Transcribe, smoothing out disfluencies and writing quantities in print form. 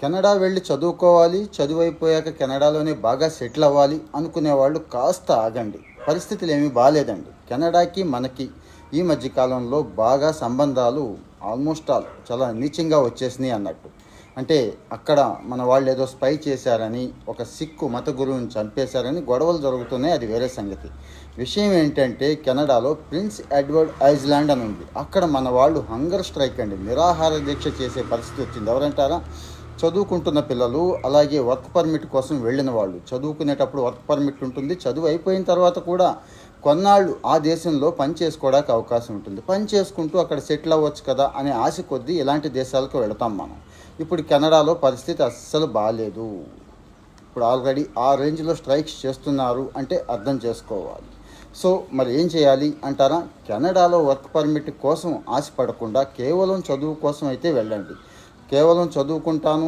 Canada వెళ్ళి చదువుకోవాలి, చదువైపోయాక కెనడాలోనే బాగా సెటిల్ అవ్వాలి అనుకునే వాళ్ళు కాస్త ఆగండి. పరిస్థితులు ఏమీ బాగాలేదండి. కెనడాకి మనకి ఈ మధ్యకాలంలో బాగా సంబంధాలు ఆల్మోస్ట్ ఆల్ చాలా నీచంగా వచ్చేసినాయి అన్నట్టు. అంటే అక్కడ మన వాళ్ళు ఏదో స్పై చేశారని, ఒక సిక్కు మత గురువుని చంపేశారని గొడవలు జరుగుతున్నాయి. అది వేరే సంగతి. విషయం ఏంటంటే కెనడాలో ప్రిన్స్ ఎడ్వర్డ్ ఐలాండ్ అని ఉంది. అక్కడ మన వాళ్ళు హంగర్ స్ట్రైక్ అండి, నిరాహార దీక్ష చేసే పరిస్థితి వచ్చింది. ఎవరంటారా? చదువుకుంటున్న పిల్లలు, అలాగే వర్క్ పర్మిట్ కోసం వెళ్ళిన వాళ్ళు. చదువుకునేటప్పుడు వర్క్ పర్మిట్ ఉంటుంది. చదువు అయిపోయిన తర్వాత కూడా కొన్నాళ్ళు ఆ దేశంలో పని చేసుకోవడానికి అవకాశం ఉంటుంది. పని చేసుకుంటూ అక్కడ సెటిల్ అవ్వచ్చు కదా అనే ఆశ కొద్దీ ఇలాంటి దేశాలకు వెళతాం మనం. ఇప్పుడు కెనడాలో పరిస్థితి అస్సలు బాగాలేదు. ఇప్పుడు ఆల్రెడీ ఆ రేంజ్లో స్ట్రైక్స్ చేస్తున్నారు అంటే అర్థం చేసుకోవాలి. సో మరి ఏం చేయాలి అంటారా? కెనడాలో వర్క్ పర్మిట్ కోసం ఆశపడకుండా కేవలం చదువు కోసం అయితే వెళ్ళండి. కేవలం చదువుకుంటాను